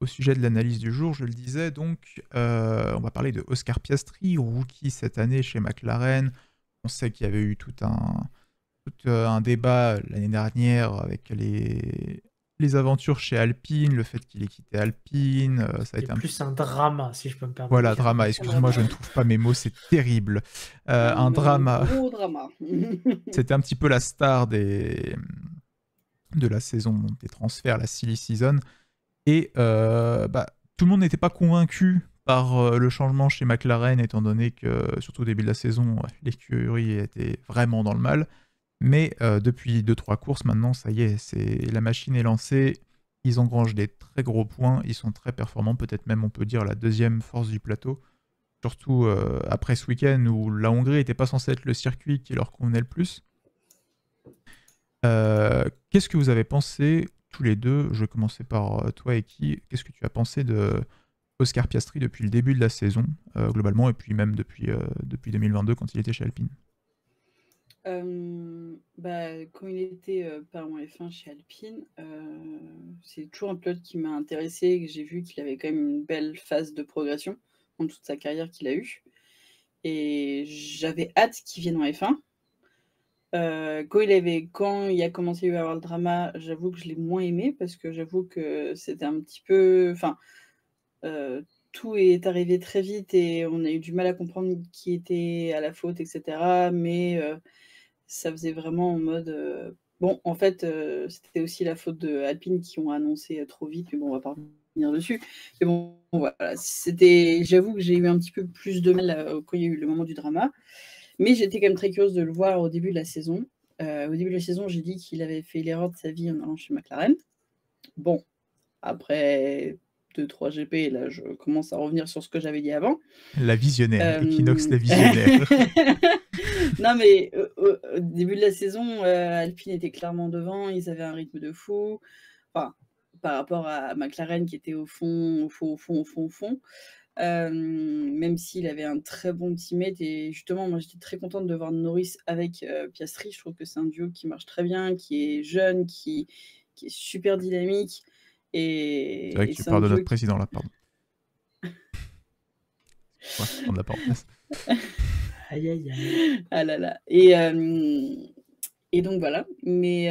au sujet de l'analyse du jour, je le disais, donc, on va parler de Oscar Piastri, rookie cette année chez McLaren. On sait qu'il y avait eu tout un débat l'année dernière avec les aventures chez Alpine, le fait qu'il ait quitté Alpine, ça a C'était été un petit plus un drama, si je peux me permettre de voilà, dire. drama, Un excuse-moi, je drama, ne ouais. trouve pas mes mots, c'est terrible. Un Un drama, gros drama. c'était un petit peu la star de la saison des transferts, la silly season. Et tout le monde n'était pas convaincu par le changement chez McLaren, étant donné que, surtout au début de la saison, ouais, l'écurie était vraiment dans le mal. Mais depuis deux trois courses, maintenant, ça y est, la machine est lancée. Ils engrangent des très gros points. Ils sont très performants. Peut-être même, on peut dire, la deuxième force du plateau. Surtout après ce week-end où la Hongrie n'était pas censée être le circuit qui leur convenait le plus. Qu'est-ce que vous avez pensé, tous les deux? Je vais commencer par toi et qui. Qu'est-ce que tu as pensé de Oscar Piastri depuis le début de la saison, globalement, et puis même depuis 2022 quand il était chez Alpine? Quand il était pas en F1 chez Alpine, c'est toujours un pilote qui m'a intéressé et que j'ai vu qu'il avait quand même une belle phase de progression dans toute sa carrière qu'il a eue. Et j'avais hâte qu'il vienne en F1. Quand il a commencé à avoir le drama, j'avoue que je l'ai moins aimé parce que j'avoue que c'était un petit peu. Enfin, tout est arrivé très vite et on a eu du mal à comprendre qui était à la faute, etc. Mais ça faisait vraiment en mode. Bon, en fait, c'était aussi la faute de Alpine qui ont annoncé trop vite, mais bon, on va pas revenir dessus. Mais bon, voilà. J'avoue que j'ai eu un petit peu plus de mal quand il y a eu le moment du drama. Mais j'étais quand même très curieuse de le voir au début de la saison. Au début de la saison, j'ai dit qu'il avait fait l'erreur de sa vie en allant chez McLaren. Bon, après 2-3 GP, là, je commence à revenir sur ce que j'avais dit avant. La visionnaire, Equinox Euh, la visionnaire. Non, mais au début de la saison, Alpine était clairement devant, ils avaient un rythme de fou. Enfin, par rapport à McLaren qui était au fond, au fond, au fond, au fond, au fond. Même s'il avait un très bon teammate. Et justement, moi, j'étais très contente de voir Norris avec Piastri. Je trouve que c'est un duo qui marche très bien, qui est jeune, qui est super dynamique. C'est vrai que Et tu c'est un parles de duo notre qui... président là, pardon. Excuse-moi, je prends de la parenthèse. Aïe, aïe, aïe. Ah là là. Et donc voilà. Mais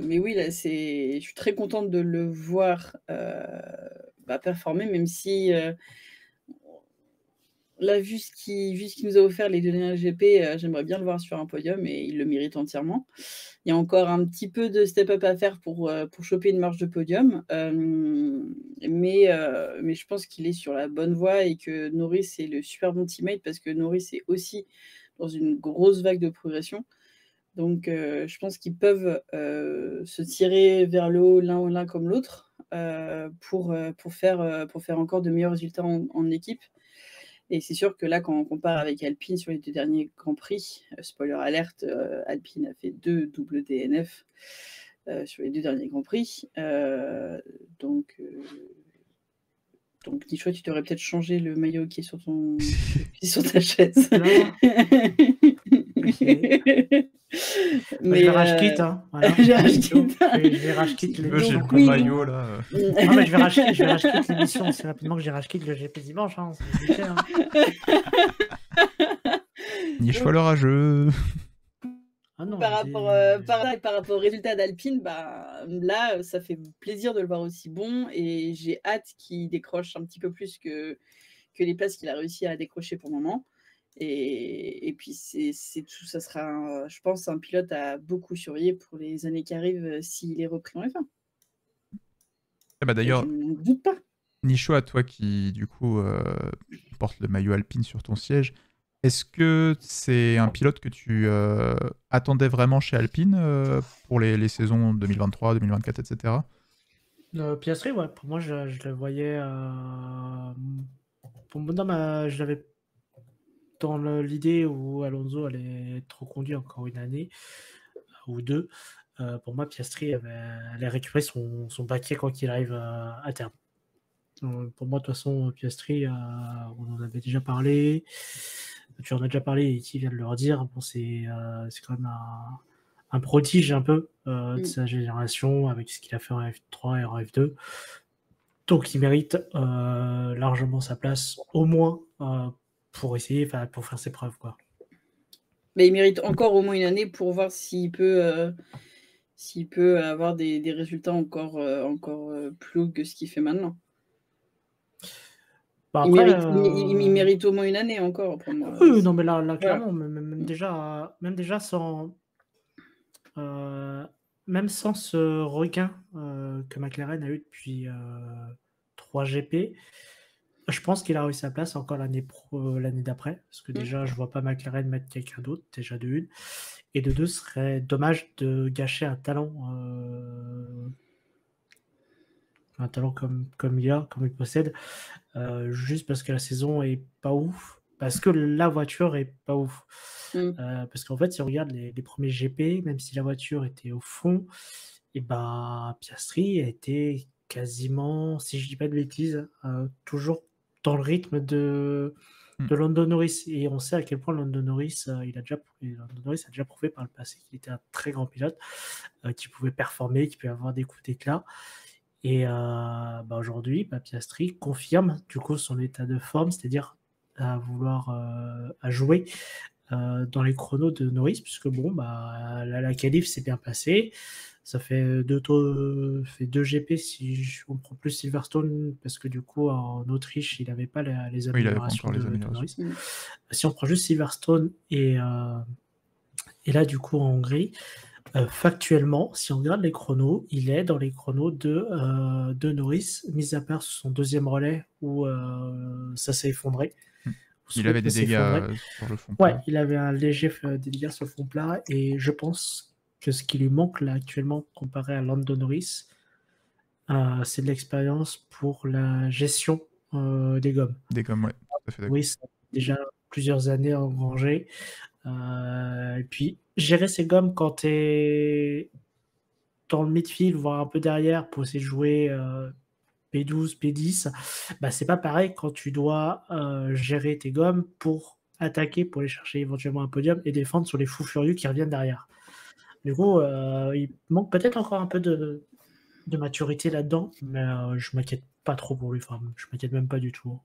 oui, là, je suis très contente de le voir performer, même si là, vu ce qu'il nous a offert les deux derniers GP, j'aimerais bien le voir sur un podium et il le mérite entièrement. Il y a encore un petit peu de step-up à faire pour choper une marge de podium, mais je pense qu'il est sur la bonne voie et que Norris est le super bon teammate parce que Norris est aussi dans une grosse vague de progression. Donc, je pense qu'ils peuvent se tirer vers le haut l'un comme l'autre pour faire encore de meilleurs résultats en équipe. Et c'est sûr que là, quand on compare avec Alpine sur les deux derniers Grands Prix, spoiler alerte, Alpine a fait 2 doubles DNF sur les deux derniers Grands Prix. Donc, Nichois, tu devrais peut-être changer le maillot qui est sur ta chaise. Là, ok. Mais Je vais rage kit, hein. Voilà. je rage kit. Je vais rage kit Si tu veux, j'ai l'émission. le Donc bon oui. maillot là. Non, mais je vais rage kit l'émission aussi rapidement que j'ai rage kit le GP dimanche. Hein. C'est vite fait, hein. Nichois le rageux. Ah non, Par rapport au résultat d'Alpine, là, ça fait plaisir de le voir aussi bon et j'ai hâte qu'il décroche un petit peu plus que les places qu'il a réussi à décrocher pour le moment. Et puis, c'est tout. Ça sera, je pense, un pilote à beaucoup surveiller pour les années qui arrivent s'il est repris en F1. Eh bah, Et je d'ailleurs, n'en doute pas. Nichois, toi qui du coup porte le maillot Alpine sur ton siège, est-ce que c'est un pilote que tu attendais vraiment chez Alpine pour les saisons 2023, 2024, etc. Piastri, ouais, pour moi, je le voyais. Je l'avais dans l'idée où Alonso allait être reconduit encore une année ou deux. Pour moi, Piastri allait récupérer son paquet quand il arrive à terme. Pour moi, de toute façon, Piastri, on en avait déjà parlé. Tu en as déjà parlé et qui vient de le redire. Bon, c'est quand même un prodige un peu de sa génération avec ce qu'il a fait en F3 et en F2. Donc il mérite largement sa place, au moins pour essayer, pour faire ses preuves, quoi. Mais il mérite encore au moins une année pour voir s'il peut avoir des résultats encore plus hauts que ce qu'il fait maintenant. Bah, Il après, mérite au moins une année encore pour moi. oui, non, mais là, Voilà. clairement, même déjà sans, même sans ce regain que McLaren a eu depuis 3 GP, je pense qu'il a réussi sa place encore l'année d'après, parce que déjà, je vois pas McLaren mettre quelqu'un d'autre, déjà de une, et de deux, ce serait dommage de gâcher un talent comme il possède, juste parce que la saison est pas ouf, parce que la voiture est pas ouf. Parce qu'en fait, si on regarde les premiers GP, même si la voiture était au fond, et bah Piastri était quasiment, si je dis pas de bêtises, toujours dans le rythme de Lando Norris. Et on sait à quel point Lando Norris, Lando Norris a déjà prouvé par le passé qu'il était un très grand pilote, qui pouvait performer, qui pouvait avoir des coups d'éclat. Et aujourd'hui, Piastri confirme du coup son état de forme, c'est-à-dire à vouloir à jouer dans les chronos de Norris, puisque la qualif s'est bien passée. Ça fait 2 GP si on prend plus Silverstone, parce que du coup en Autriche il n'avait pas les améliorations de Norris. Si on prend juste Silverstone et là du coup en Hongrie, factuellement, si on regarde les chronos, il est dans les chronos de Norris, mis à part son deuxième relais où ça s'est effondré. Il avait des dégâts sur le fond plat. Ouais, il avait un léger dégât sur le fond plat, et je pense que ce qui lui manque là actuellement comparé à Lando Norris, c'est de l'expérience pour la gestion des gommes. Des gommes, ouais, tout à fait d'accord. Oui, ça a déjà plusieurs années engrangées. Et puis, gérer ces gommes quand tu es dans le midfield, voire un peu derrière, pour essayer de jouer P12, P10, c'est pas pareil quand tu dois gérer tes gommes pour attaquer, pour aller chercher éventuellement un podium et défendre sur les fous furieux qui reviennent derrière. Du coup, il manque peut-être encore un peu de maturité là-dedans, mais je m'inquiète pas trop pour lui. Enfin, je m'inquiète même pas du tout.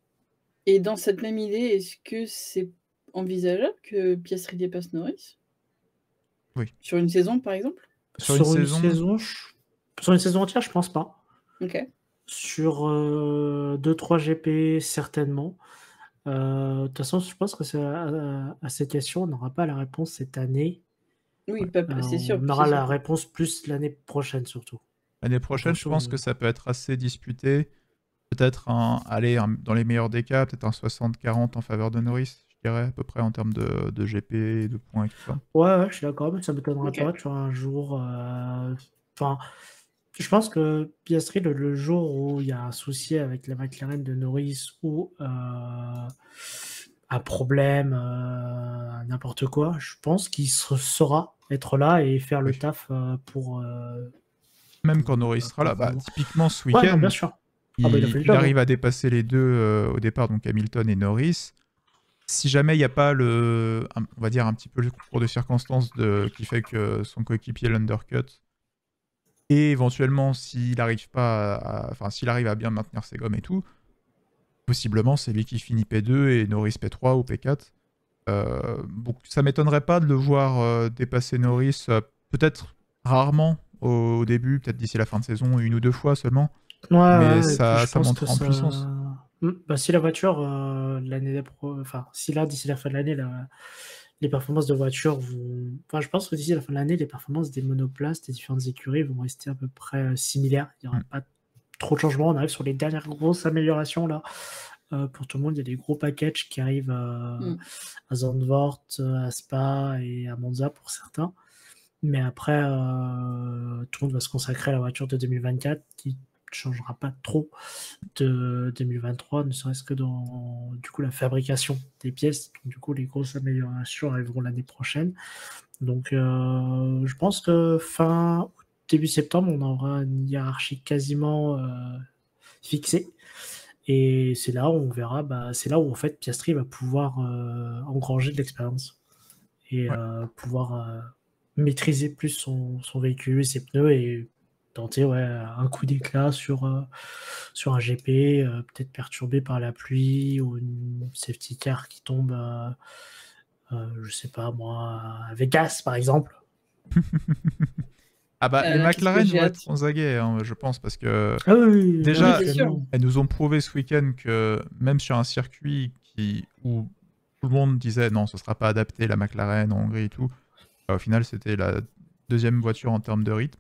Et dans cette même idée, est-ce que c'est envisageable que Piastri dépasse Norris? Oui. Sur une saison, par exemple? Sur une saison entière, je pense pas. Ok. Sur 2-3 GP, certainement. De toute façon, je pense que à cette question, on n'aura pas la réponse cette année. Oui, c'est sûr. On aura la réponse plus l'année prochaine, surtout. L'année prochaine, je pense que ça peut être assez disputé. Peut-être dans les meilleurs des cas, peut-être un 60-40 en faveur de Norris, je dirais, à peu près en termes de GP, de points et tout ça. Ouais, je suis d'accord, mais ça ne m'étonnerait pas, tu vois, un jour. Enfin, je pense que Piastri, le jour où il y a un souci avec la McLaren de Norris ou un problème, n'importe quoi, je pense qu'il saura être là et faire le taf pour. Même quand Norris sera là, typiquement ce Ouais, non, week-end, bien sûr. il arrive à dépasser les deux au départ, donc Hamilton et Norris. Si jamais il n'y a pas on va dire un petit peu le concours de circonstances qui fait que son coéquipier l'undercut, et éventuellement s'il arrive à bien maintenir ses gommes et tout, possiblement c'est lui qui finit P2 et Norris P3 ou P4. Ça m'étonnerait pas de le voir dépasser Norris, peut-être rarement au début, peut-être d'ici la fin de saison, 1 ou 2 fois seulement. Mais ça montera en puissance. Si la voiture, si là, d'ici la fin de l'année, les performances de voiture vont. Enfin, je pense que d'ici la fin de l'année, les performances des monoplaces, des différentes écuries vont rester à peu près similaires. Il n'y aura pas trop de changements. On arrive sur les dernières grosses améliorations là. Pour tout le monde, il y a des gros packages qui arrivent à Zandvoort, à Spa et à Monza pour certains. Mais après, tout le monde va se consacrer à la voiture de 2024 qui ne changera pas trop de 2023, ne serait-ce que dans du coup la fabrication des pièces. Donc, du coup, les grosses améliorations arriveront l'année prochaine. Donc, je pense que début septembre, on aura une hiérarchie quasiment fixée. Et c'est là où on verra, c'est là où en fait Piastri va pouvoir engranger de l'expérience et pouvoir maîtriser plus son véhicule, ses pneus et tenter un coup d'éclat sur un GP, peut-être perturbé par la pluie ou une safety car qui tombe, je sais pas moi, à Vegas par exemple. Ah bah, les Là, qu'est-ce que McLaren j'ai vont hâte. être aux aguets, hein, je pense, parce que Ah oui, déjà, oui, c'est sûr. clairement. elles nous ont prouvé ce week-end que même sur un circuit où tout le monde disait non, ce sera pas adapté, la McLaren en Hongrie et tout, au final, c'était la deuxième voiture en termes de rythme.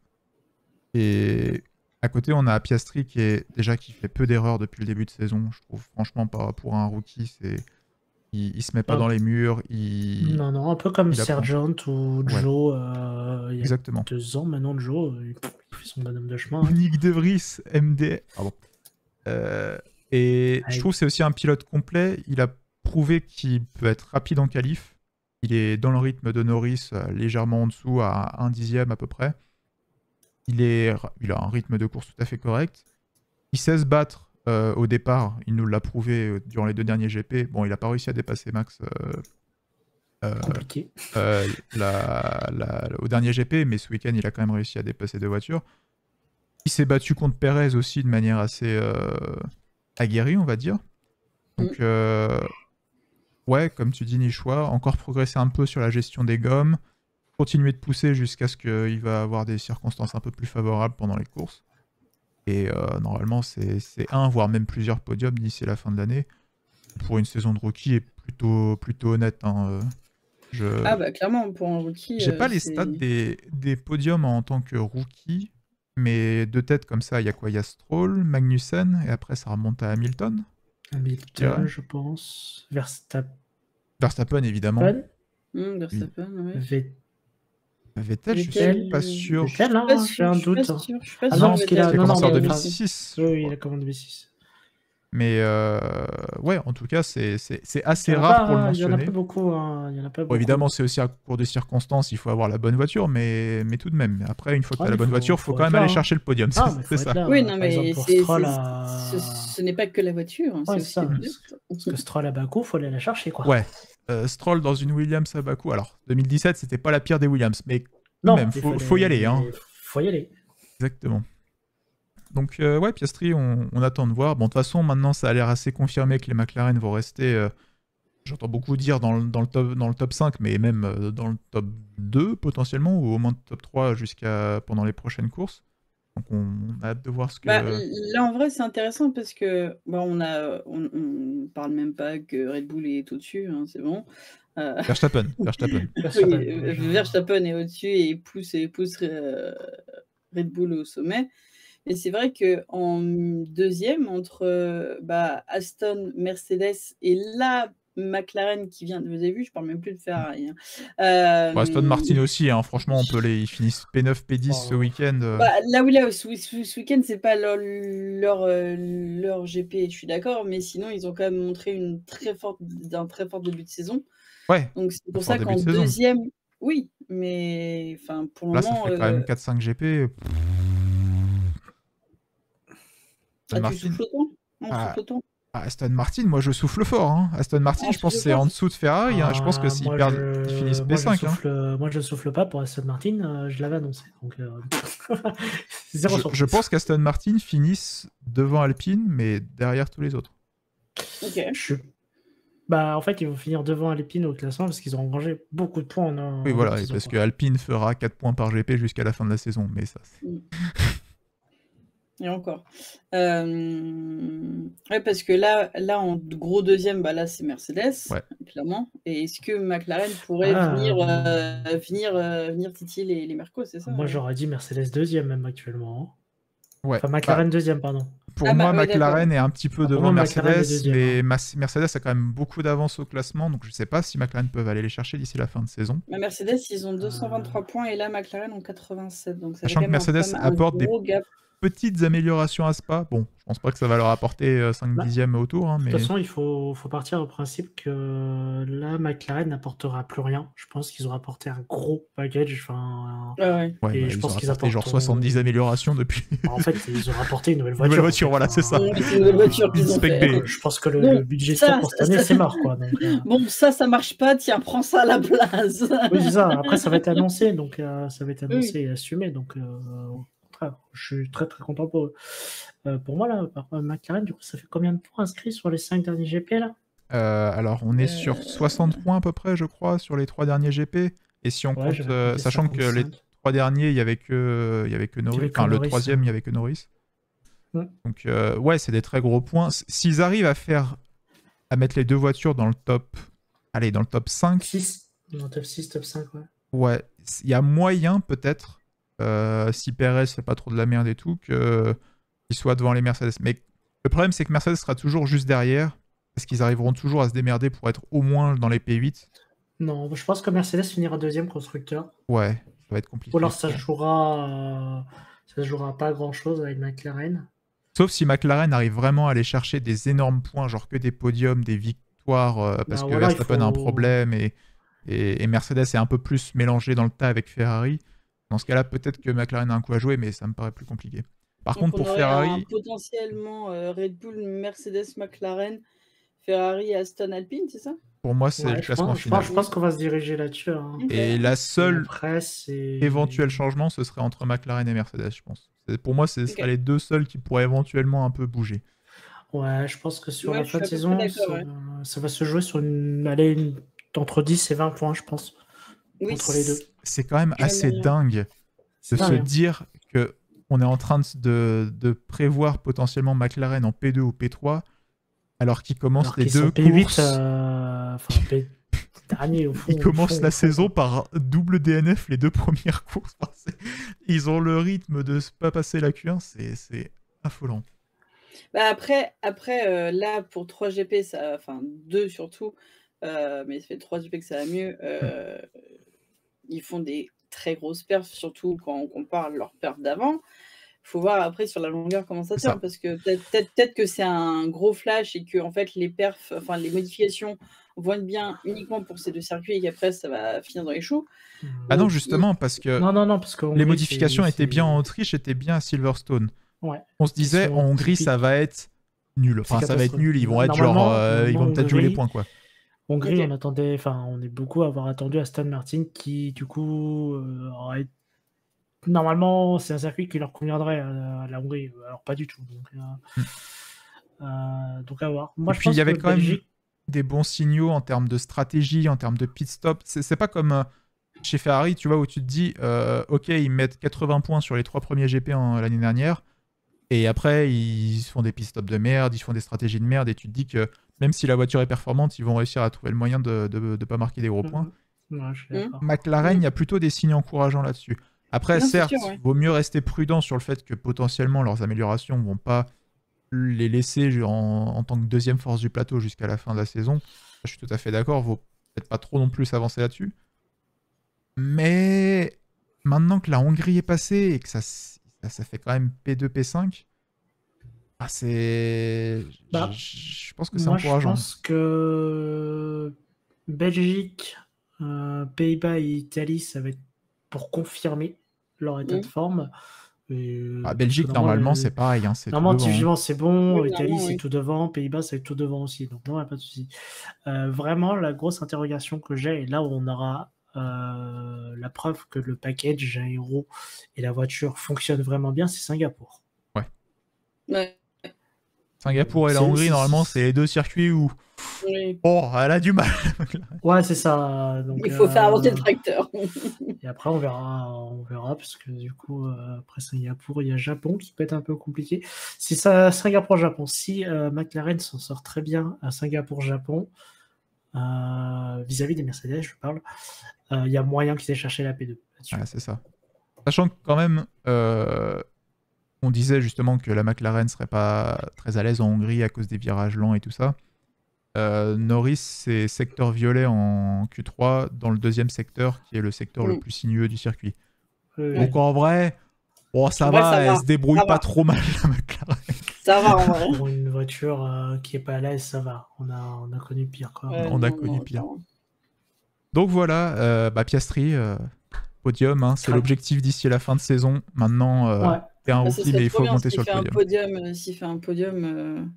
Et à côté, on a Piastri qui fait peu d'erreurs depuis le début de saison. Je trouve, franchement, pour un rookie, il se met pas Ah. dans les murs. Non, un peu comme il apprend. Sargent ou Ouais. Joe il y a Exactement. 2 ans maintenant. Joe, il fait son bonhomme de chemin. Nick De Vries, MD. Pardon. Et je trouve que c'est aussi un pilote complet. Il a prouvé qu'il peut être rapide en qualif. Il est dans le rythme de Norris, légèrement en dessous, à 1/10 à peu près. Il a un rythme de course tout à fait correct. Il sait se battre au départ. Il nous l'a prouvé durant les 2 derniers GP. Bon, il n'a pas réussi à dépasser Max Compliqué. au dernier GP, mais ce week-end, il a quand même réussi à dépasser 2 voitures. Il s'est battu contre Perez aussi de manière assez aguerrie, on va dire. Donc, ouais, comme tu dis, Nichois, encore progresser un peu sur la gestion des gommes, continuer de pousser jusqu'à ce qu'il va avoir des circonstances un peu plus favorables pendant les courses. Et normalement, c'est un, voire même plusieurs podiums d'ici la fin de l'année. Pour une saison de rookie est plutôt honnête. Hein. Ah bah clairement, pour un rookie... J'ai pas les stats des podiums en tant que rookie, mais de tête comme ça, il y a quoi? Il y a Stroll, Magnussen, et après ça remonte à Hamilton. Hamilton, je pense. Verstappen, évidemment. Verstappen, ouais. Vettel, je suis pas sûr. Vettel, hein, j'ai un doute. Je suis pas Ah sûr. non, parce qu'il a commencé en mais- 2006. je Oui, crois. il a commandé 2006. Mais ouais, en tout cas, c'est assez Il y en a rare pas, pour le hein, il y en a mentionner. pas beaucoup. Hein, il y en a pas Bon, beaucoup. évidemment, c'est aussi à court de circonstances, il faut avoir la bonne voiture, mais tout de même. Après, une fois que tu as Ouais, la bonne voiture, il faut quand même aller chercher le podium. Ah, mais C'est faut ça. être là. Oui, non, Par mais exemple, pour c'est- Stroll, ce n'est pas que la voiture, hein, Ouais, c'est ça. aussi le pilote. Parce que Stroll à Bakou, faut aller la chercher, quoi. Ouais. Stroll dans une Williams à Bakou. Alors, 2017, c'était pas la pire des Williams, mais tout Non, de même, faut y aller. Hein. Faut y aller. Exactement. Donc, ouais, Piastri, on attend de voir. Bon, de toute façon, maintenant, ça a l'air assez confirmé que les McLaren vont rester. J'entends beaucoup dire dans le top 5, mais même dans le top 2 potentiellement, ou au moins top 3 jusqu'à pendant les prochaines courses. Donc on a hâte de voir ce que... Là, en vrai, c'est intéressant parce que on parle même pas que Red Bull est au-dessus, hein, c'est bon. Verstappen. Verstappen est au-dessus et pousse Red Bull au sommet. Et c'est vrai qu'en deuxième, entre Aston, Mercedes et la McLaren qui vient, vous avez vu, je parle même plus de Ferrari. Aston Martin aussi, hein, franchement, ils finissent P9, P10 ce week-end. Ce week-end, c'est pas leur GP, je suis d'accord, mais sinon, ils ont quand même montré un très fort début de saison. Ouais. Donc c'est pour ça qu'en deuxième, oui, mais pour le là, moment... ça fait quand même 4-5 GP. tu souffles autant? Non, on souffle autant. Aston Martin, moi je souffle fort. Hein. Aston Martin, je pense que c'est en dessous de Ferrari. Hein. Je pense que s'ils finissent P5. Moi je souffle pas pour Aston Martin, je l'avais annoncé. Donc, je pense qu'Aston Martin finissent devant Alpine, mais derrière tous les autres. Ok. En fait, ils vont finir devant Alpine au classement parce qu'ils ont engrangé beaucoup de points. Oui, voilà, parce que Alpine fera 4 points par GP jusqu'à la fin de la saison, mais ça... Et encore. Ouais, parce que là, en gros deuxième, là, c'est Mercedes, clairement. Et est-ce que McLaren pourrait venir titiller les Mercos, c'est ça? Moi, j'aurais dit Mercedes deuxième, même actuellement. Ouais. Enfin, McLaren deuxième, pardon. Pour moi, McLaren est un petit peu devant Mercedes, mais Mercedes a quand même beaucoup d'avance au classement, donc je ne sais pas si McLaren peuvent aller les chercher d'ici la fin de saison. Mercedes, ils ont 223 points, et là, McLaren ont 87. Donc ça sachant que Mercedes apporte des petites améliorations à Spa. Bon, je pense pas que ça va leur apporter 5 dixièmes au tour. Hein, mais... De toute façon, il faut partir du principe que là, McLaren n'apportera plus rien. Je pense qu'ils ont apporté un gros package. Je pense qu'ils apportent genre 70 améliorations depuis. En fait, ils ont apporté une nouvelle voiture. Une nouvelle voiture, voilà, c'est ça. Une nouvelle voiture qu'ils ont fait. Je pense que le budget pour cette année, c'est mort. Quoi. Donc, bon, ça marche pas. Tiens, prends ça à la place. Oui, c'est ça. Après, ça va être annoncé. Donc, ça va être annoncé et assumé. Donc, contraire. Je suis très très content pour eux. Pour moi, là, par McLaren, du coup, ça fait combien de points inscrits sur les 5 derniers GP là? Alors, on est sur 60 points à peu près, je crois, sur les 3 derniers GP. Et si on Ouais, compte, j'avais compté sachant que les 55. 3 derniers, il y avait que Norris. que Enfin, le Norris, 3e, il y avait que Norris. Ouais. Donc, ouais, c'est des très gros points. S'ils arrivent à mettre les deux voitures dans le top, allez, dans le top 5, 6, non, top 6, top 5, ouais. ouais, il y a moyen peut-être, si Perez fait pas trop de la merde et tout, qu'il soit devant les Mercedes. Mais le problème, c'est que Mercedes sera toujours juste derrière, parce qu'ils arriveront toujours à se démerder pour être au moins dans les P8. Non, je pense que Mercedes finira deuxième constructeur. Ouais, ça va être compliqué. Ou alors ça se jouera pas grand-chose avec McLaren. Sauf si McLaren arrive vraiment à aller chercher des énormes points, genre que des podiums, des victoires, parce que voilà, Verstappen a un problème et Mercedes est un peu plus mélangé dans le tas avec Ferrari. Dans ce cas-là, peut-être que McLaren a un coup à jouer, mais ça me paraît plus compliqué. Par Donc contre, on pour aurait Ferrari, potentiellement Red Bull, Mercedes, McLaren, Ferrari, Aston, Alpine, c'est ça? pour moi, c'est le classement final. Je pense qu'on va se diriger là-dessus. Hein. Ok. Et la seule Après, c'est... éventuel changement, ce serait entre McLaren et Mercedes, je pense. Pour moi, ce seraient Ok. les deux seuls qui pourraient éventuellement un peu bouger. Ouais, je pense que sur Ouais, la je fin de suis à peu près saison, d'accord, ça va se jouer sur entre 10 et 20 points, je pense, Oui, entre les deux. C'est quand même Ouais, assez mais- dingue de C'est se dingue. dire que on est en train de prévoir potentiellement McLaren en P2 ou P3 alors qu'ils commencent Alors les qu'ils deux sont P8, courses. enfin dernier au fond. Ils commencent la saison par double DNF les deux premières courses. Enfin, ils ont le rythme de pas passer la Q1, c'est affolant. Bah après là, pour 3 GP, enfin 2 surtout, mais ça fait 3 GP que ça va mieux. Ils font des très grosses perfs, surtout quand on compare leurs perfs d'avant. Il faut voir après sur la longueur comment ça C'est ça. tient, parce que peut-être que c'est un gros flash et que en fait les perfs, enfin les modifications vont être bien uniquement pour ces deux circuits et qu'après ça va finir dans les choux. Ah non, justement, parce que Non, parce que les modifications étaient bien en Autriche, étaient bien à Silverstone. Ouais. On se disait, sont en Hongrie, typiques. ça va être nul. Enfin, ça va être nul, ils vont être genre... Normalement, ils vont peut-être jouer les Hongrie- points, quoi. Hongrie, Ok. on est beaucoup à avoir attendu Aston Martin qui, du coup, normalement, c'est un circuit qui leur conviendrait à la Hongrie. Alors, pas du tout. Donc à voir. Moi, Et je puis, pense il y avait que quand même Belgique, des bons signaux en termes de stratégie, en termes de pit stop. C'est pas comme chez Ferrari, tu vois, où tu te dis, ok, ils mettent 80 points sur les 3 premiers GP l'année dernière, et après, ils font des pit stops de merde, ils font des stratégies de merde, et tu te dis que même si la voiture est performante, ils vont réussir à trouver le moyen de pas marquer des gros points. Ouais, je suis d'accord. McLaren, il y a plutôt des signes encourageants là-dessus. Après, Non, c'est certes, sûr, ouais. vaut mieux rester prudent sur le fait que potentiellement leurs améliorations vont pas les laisser en tant que deuxième force du plateau jusqu'à la fin de la saison. Je suis tout à fait d'accord, vaut peut-être pas trop non plus s'avancer là-dessus. Mais maintenant que la Hongrie est passée et que ça fait quand même P2, P5, c'est... Bah, je pense que c'est Moi, je encourageant. pense que Belgique, Pays-Bas et Italie, ça va être pour confirmer leur état de forme. Belgique, normalement, c'est pareil. Hein, c'est normalement, tout devant, typiquement, c'est bon. Oui, Italie, normalement, c'est oui. tout devant. Pays-Bas, c'est tout devant aussi. Donc, non, il n'y a pas de souci. Vraiment, la grosse interrogation que j'ai, et là où on aura la preuve que le package aéro et la voiture fonctionnent vraiment bien, c'est Singapour. Ouais. Singapour et la Hongrie, normalement, c'est les deux circuits où... Oui. Oh, elle a du mal. Ouais, c'est ça. Donc, Il faut faire avancer le tracteur. Et après, on verra, parce que du coup, après Singapour, il y a Japon qui peut être un peu compliqué. Si ça, Singapour-Japon, si McLaren s'en sort très bien à Singapour-Japon, vis-à-vis des Mercedes, je parle, il y a moyen qu'ils aient cherché la P2 là-dessus. Ah, c'est ça. Sachant que quand même, on disait justement que la McLaren serait pas très à l'aise en Hongrie à cause des virages lents et tout ça. Norris, c'est secteur violet en Q3 dans le deuxième secteur, qui est le secteur le plus sinueux du circuit. Donc en vrai, ça va, elle se débrouille pas trop mal, la McLaren. Ça va, en vrai. Pour une voiture qui est pas à l'aise, ça va. On a connu pire, quoi. On a connu pire. Donc voilà, Piastri, podium, hein, c'est l'objectif d'ici la fin de saison. Maintenant, t'es un rookie, mais il faut monter sur le podium. S'il fait un podium...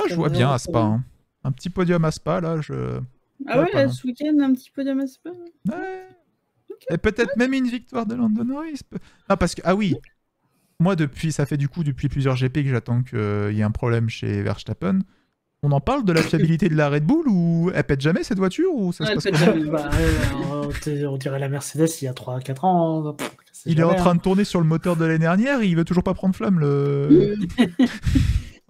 je vois bien à Spa. Hein. Un petit podium à Spa, là. Ah ouais, là, ce week-end, un petit podium à Spa. Ouais. Ok. Et peut-être même une victoire de Lando Norris. Ah, parce que, ah oui, moi, ça fait depuis plusieurs GP que j'attends qu'il y ait un problème chez Verstappen. On en parle de la fiabilité de la Red Bull ou elle pète jamais cette voiture ou ça se passe comment? Bah, on dirait la Mercedes il y a 3-4 ans. Il est en train de tourner sur le moteur de l'année dernière et il veut toujours pas prendre flamme le.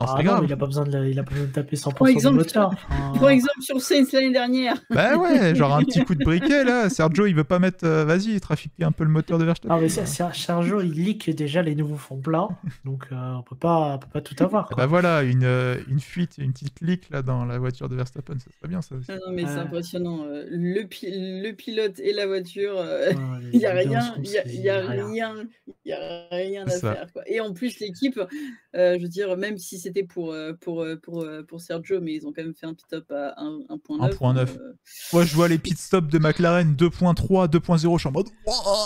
Non, c'est grave. Il a pas besoin de taper 100% Par exemple, du moteur. Par exemple, sur Sainz l'année dernière. Bah ouais, genre un petit coup de briquet là. Sergio, il veut pas mettre. Vas-y, trafiquer un peu le moteur de Verstappen. Non, mais Sergio, il leak déjà les nouveaux fonds plats. Donc on peut pas tout avoir. Quoi. Bah voilà, une fuite, une petite leak là dans la voiture de Verstappen, ça serait bien ça aussi. Ah non, mais c'est impressionnant. Le pilote et la voiture, il n'y a rien, il y a rien à faire. Quoi. Et en plus, l'équipe, je veux dire, même si c'était pour Sergio, mais ils ont quand même fait un pit-stop à 1.9. 1.9. Moi, je vois les pit-stops de McLaren 2.3, 2.0, je suis en mode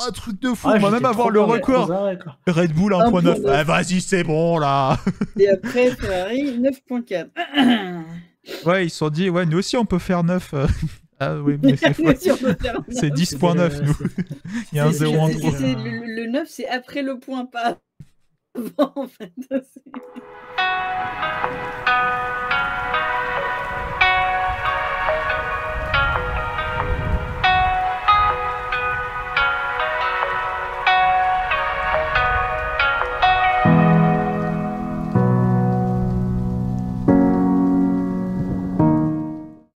un truc de fou, on va même avoir le record. Red Bull 1.9. Ah, vas-y, c'est bon là. Et après, Ferrari 9.4. Ouais, ils se sont dit, ouais, nous aussi on peut faire 9. Ah oui, mais c'est 10.9 nous. Il y a un 0 en trop. Le 9, c'est après le point, pas avant en fait.